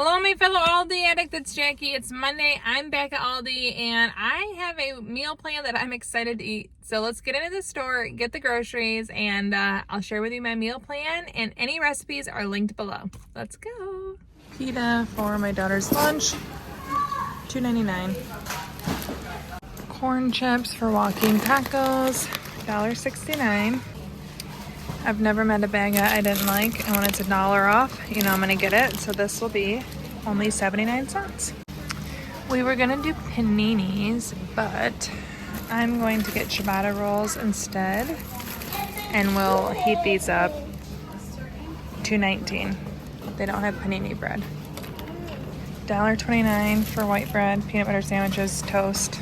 Hello, my fellow Aldi addict. It's Jackie. It's Monday. I'm back at Aldi, and I have a meal plan that I'm excited to eat. So let's get into the store, get the groceries, and I'll share with you my meal plan, and any recipes are linked below. Let's go. Pita for my daughter's lunch, $2.99. Corn chips for walking tacos, $1.69. I've never met a bag I didn't like, and when it's $1 off, you know I'm gonna get it. So this will be only 79 cents. We were gonna do paninis, but I'm going to get ciabatta rolls instead, and we'll heat these up. $2.19. They don't have panini bread. $1.29 for white bread, peanut butter sandwiches, toast.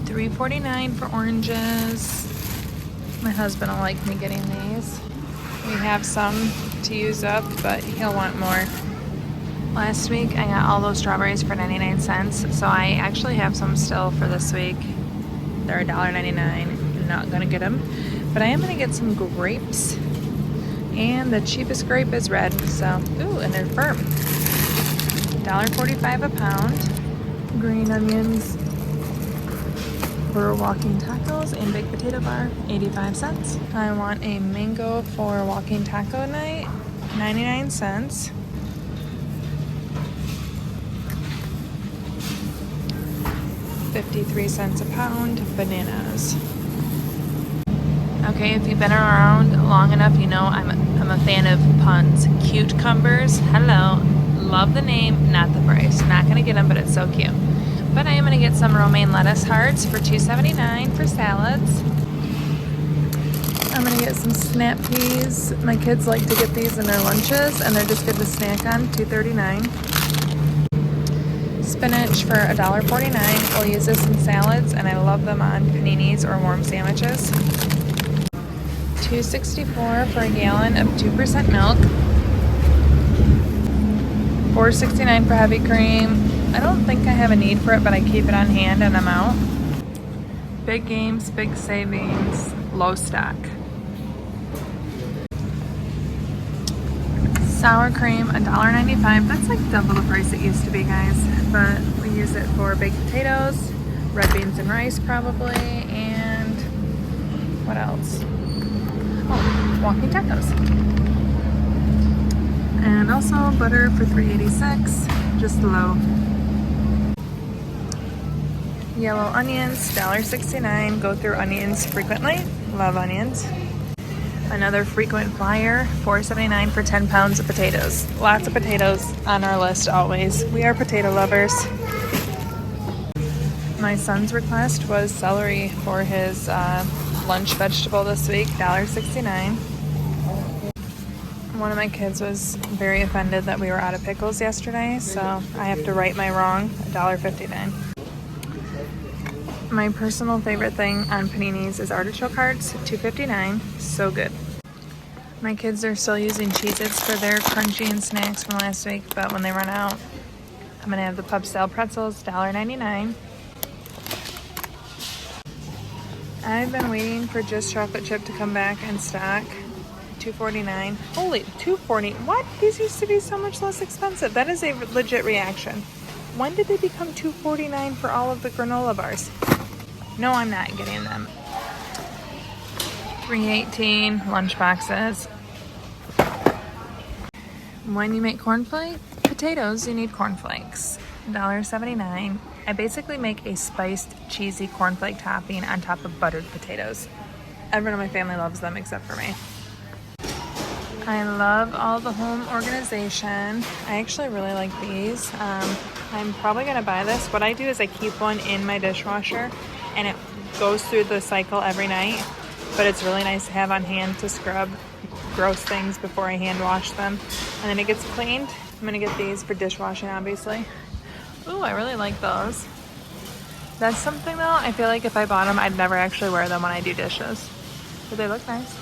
$3.49 for oranges. My husband will like me getting these. We have some to use up, but he'll want more. Last week I got all those strawberries for 99 cents, so I actually have some still for this week. They're $1.99. I'm not gonna get them, but I am gonna get some grapes, and the cheapest grape is red, so, ooh, and they're firm. $1.45 a pound. Green onions for walking tacos and baked potato bar, 85 cents. I want a mango for walking taco night, 99 cents. $0.53 a pound. Bananas. Okay, if you've been around long enough, you know I'm a fan of puns. Cutecumbers, hello. Love the name, not the price. Not gonna get them, but it's so cute. But I am going to get some romaine lettuce hearts for $2.79 for salads. I'm going to get some snap peas. My kids like to get these in their lunches, and they're just good to snack on, $2.39. Spinach for $1.49. We'll use this in salads, and I love them on paninis or warm sandwiches. $2.64 for a gallon of 2% milk. $4.69 for heavy cream. I don't think I have a need for it, but I keep it on hand and I'm out. Big games, big savings, low stock. Sour cream, $1.95. That's like double the price it used to be, guys. But we use it for baked potatoes, red beans and rice probably, and what else? Oh, walking tacos. And also butter for $3.86, just low. Yellow onions, $1.69. Go through onions frequently. Love onions. Another frequent flyer, $4.79 for 10 pounds of potatoes. Lots of potatoes on our list always. We are potato lovers. My son's request was celery for his lunch vegetable this week, $1.69. One of my kids was very offended that we were out of pickles yesterday, so I have to right my wrong, $1.59. My personal favorite thing on paninis is artichoke hearts, $2.59. So good. My kids are still using Cheez-Its for their crunchy and snacks from last week, but when they run out, I'm gonna have the pub style pretzels, $1.99. I've been waiting for Just Chocolate Chip to come back in stock. $2.49. Holy, $2.40. What? These used to be so much less expensive. That is a legit reaction. When did they become $2.49 for all of the granola bars? No, I'm not getting them. $3.18 lunch boxes. When you make potatoes, you need cornflakes. $1.79. I basically make a spiced, cheesy cornflake topping on top of buttered potatoes. Everyone in my family loves them except for me. I love all the home organization. I actually really like these. I'm probably gonna buy this. What I do is I keep one in my dishwasher, and it goes through the cycle every night, but it's really nice to have on hand to scrub gross things before I hand wash them, and then it gets cleaned. I'm gonna get these for dishwashing, obviously. Ooh, I really like those. That's something though, I feel like if I bought them, I'd never actually wear them when I do dishes, but they look nice.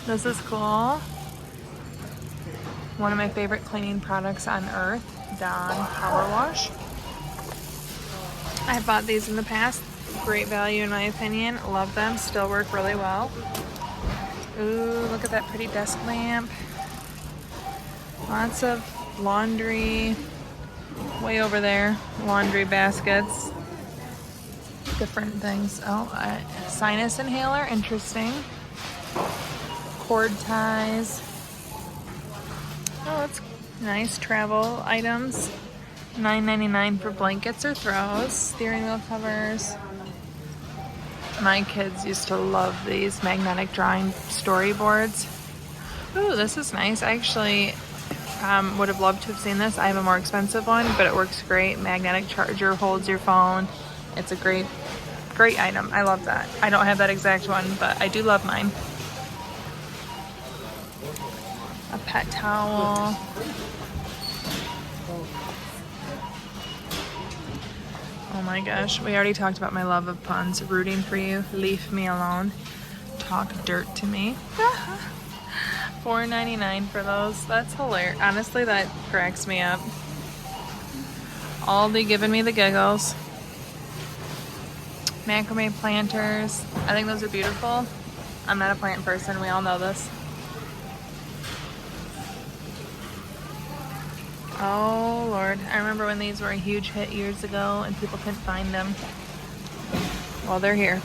This is cool. One of my favorite cleaning products on earth, Dawn Power Wash. I've bought these in the past. Great value in my opinion. Love them. Still work really well. Ooh, look at that pretty desk lamp. Lots of laundry way over there. Laundry baskets. Different things. Oh, sinus inhaler. Interesting. Cord ties. Oh, that's nice. Travel items. $9.99 for blankets or throws. Steering wheel covers. My kids used to love these magnetic drawing storyboards. Ooh, this is nice. I actually would have loved to have seen this. I have a more expensive one, but it works great. Magnetic charger, holds your phone. It's a great item. I love that. I don't have that exact one, but I do love mine. A pet towel. Oh my gosh, we already talked about my love of puns. Rooting for you, leave me alone, talk dirt to me. $4.99 for those. That's hilarious. Honestly, that cracks me up. Aldi giving me the giggles. Macrame planters. I think those are beautiful. I'm not a plant person. We all know this. Oh Lord, I remember when these were a huge hit years ago and people couldn't find them. Well, they're here.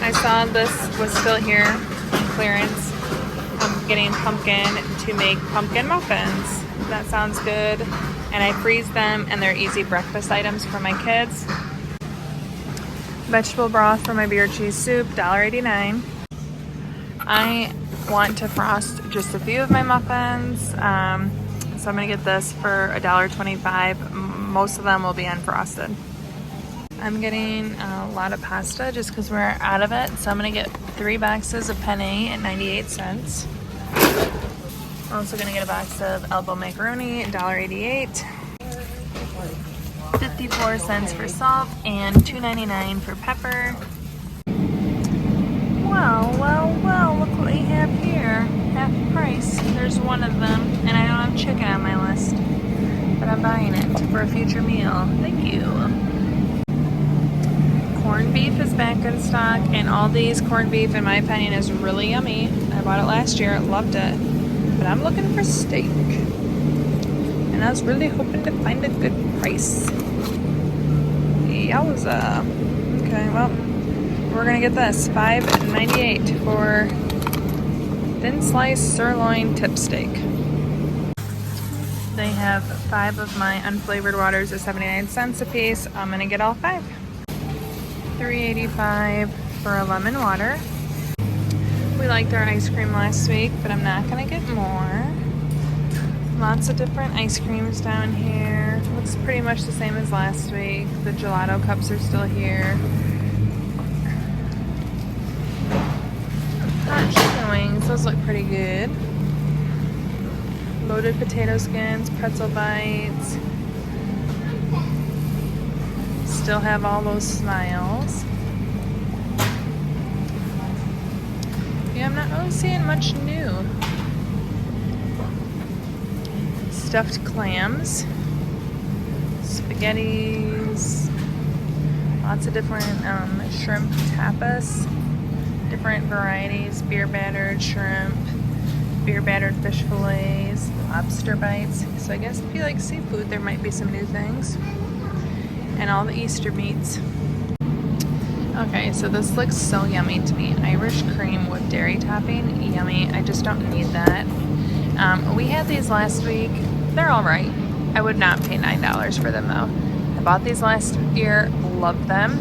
I saw this was still here on clearance. I'm getting pumpkin to make pumpkin muffins. That sounds good. And I freeze them and they're easy breakfast items for my kids. Vegetable broth for my beer cheese soup, $1.89. I want to frost just a few of my muffins, so I'm gonna get this for $1.25. Most of them will be unfrosted. I'm getting a lot of pasta just because we're out of it, so I'm gonna get 3 boxes of penne at 98 cents. I'm also gonna get a box of elbow macaroni at $1.88. 54 cents for salt and $2.99 for pepper. Well, look what they have here. Half price. There's one of them, and I don't have chicken on my list, but I'm buying it for a future meal. Thank you. Corned beef is back in stock, and Aldi's corned beef, in my opinion, is really yummy. I bought it last year, loved it, but I'm looking for steak, and I was really hoping to find a good price. Yowza. Okay, well, we're gonna get this, $5.98 for thin sliced sirloin tip steak. They have 5 of my unflavored waters at 79 cents a piece. I'm gonna get all 5. $3.85 for a lemon water. We liked our ice cream last week, but I'm not gonna get more. Lots of different ice creams down here. Looks pretty much the same as last week. The gelato cups are still here. Hot chicken wings, those look pretty good. Loaded potato skins, pretzel bites. Still have all those smiles. Yeah, I'm not really seeing much new. Stuffed clams, spaghettis, lots of different shrimp tapas, different varieties, beer battered shrimp, beer battered fish fillets, lobster bites. So I guess if you like seafood, there might be some new things. And all the Easter meats. Okay, so this looks so yummy to me. Irish cream with dairy topping, yummy. I just don't need that. We had these last week. They're all right. I would not pay $9 for them though. I bought these last year, loved them.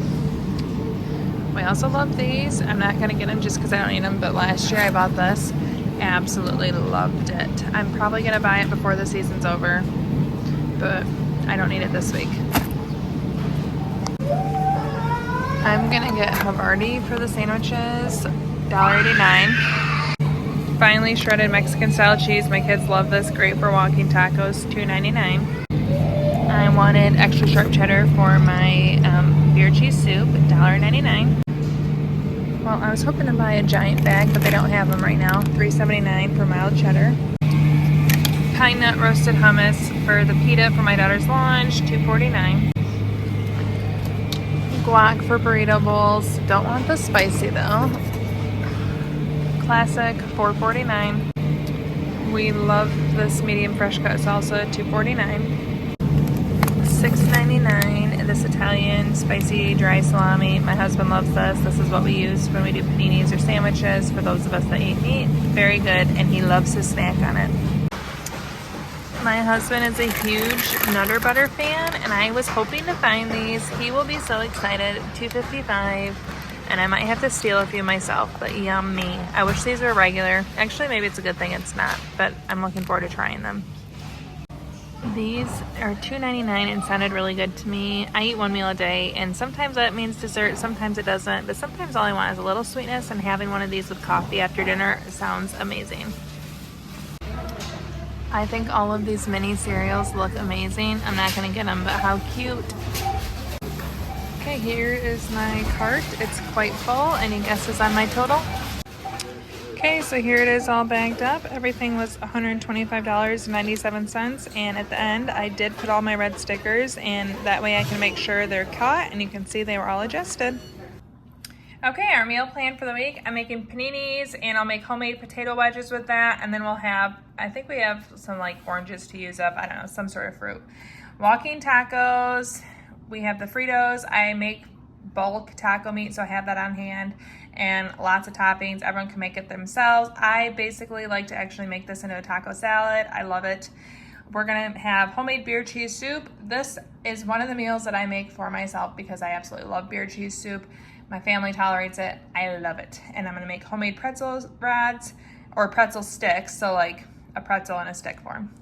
We also love these. I'm not gonna get them just because I don't need them, but last year I bought this. Absolutely loved it. I'm probably gonna buy it before the season's over, but I don't need it this week. I'm gonna get Havarti for the sandwiches, $1.89. Finally, shredded Mexican style cheese. My kids love this. Great for walking tacos, $2.99. I wanted extra sharp cheddar for my beer cheese soup, $1.99. Well, I was hoping to buy a giant bag, but they don't have them right now. $3.79 for mild cheddar. Pine nut roasted hummus for the pita for my daughter's lunch, $2.49. Guac for burrito bowls. Don't want the spicy though. classic, $4.49. We love this medium fresh cut salsa, $2.49. $6.99, this Italian spicy dry salami. My husband loves this. This is what we use when we do paninis or sandwiches for those of us that eat meat. Very good, and he loves to snack on it. My husband is a huge Nutter Butter fan, and I was hoping to find these. He will be so excited. $2.55, and I might have to steal a few myself, but yummy. I wish these were regular. Actually, maybe it's a good thing it's not, but I'm looking forward to trying them. These are $2.99 and sounded really good to me. I eat one meal a day, and sometimes that means dessert, sometimes it doesn't, but sometimes all I want is a little sweetness, and having one of these with coffee after dinner sounds amazing. I think all of these mini cereals look amazing. I'm not gonna get them, but how cute. Okay, here is my cart. It's quite full. Any guesses on my total? Okay, so here it is all bagged up. Everything was $125.97, and at the end I did put all my red stickers, and that way I can make sure they're caught, and you can see they were all adjusted. Okay, our meal plan for the week. I'm making paninis, and I'll make homemade potato wedges with that, and then we'll have, I think we have some like oranges to use up, I don't know, some sort of fruit. Walking tacos, we have the Fritos. I make bulk taco meat, so I have that on hand, and lots of toppings. Everyone can make it themselves. I basically like to actually make this into a taco salad. I love it. We're gonna have homemade beer cheese soup. This is one of the meals that I make for myself because I absolutely love beer cheese soup. My family tolerates it. I love it. And I'm gonna make homemade pretzel rods or pretzel sticks, so like a pretzel in a stick form,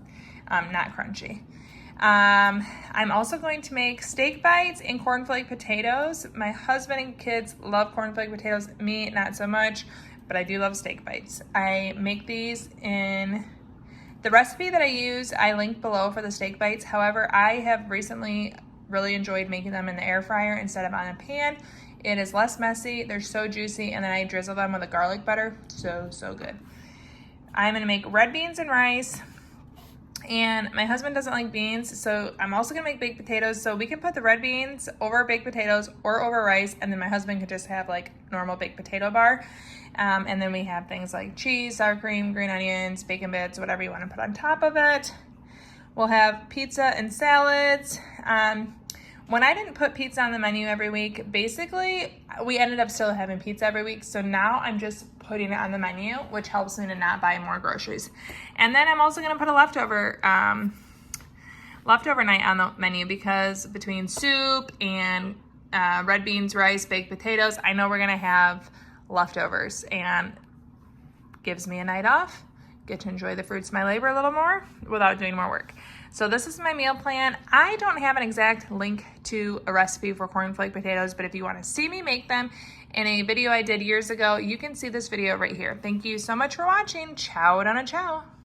not crunchy. I'm also going to make steak bites and cornflake potatoes. My husband and kids love cornflake potatoes, me not so much, but I do love steak bites. I make these in the recipe that I use, I link below for the steak bites. However, I have recently really enjoyed making them in the air fryer instead of on a pan. It is less messy, they're so juicy, and then I drizzle them with a garlic butter. So good. I'm gonna make red beans and rice. And my husband doesn't like beans, so I'm also gonna make baked potatoes. So we can put the red beans over baked potatoes or over rice, and then my husband can just have like normal baked potato bar. And then we have things like cheese, sour cream, green onions, bacon bits, whatever you wanna put on top of it. We'll have pizza and salads. When I didn't put pizza on the menu every week, basically we ended up still having pizza every week. So now I'm just putting it on the menu, which helps me to not buy more groceries. And then I'm also gonna put a leftover night on the menu, because between soup and red beans, rice, baked potatoes, I know we're gonna have leftovers, and gives me a night off. Get to enjoy the fruits of my labor a little more without doing more work. So this is my meal plan. I don't have an exact link to a recipe for cornflake potatoes, but if you want to see me make them in a video I did years ago, you can see this video right here. Thank you so much for watching. Ciao, donna ciao.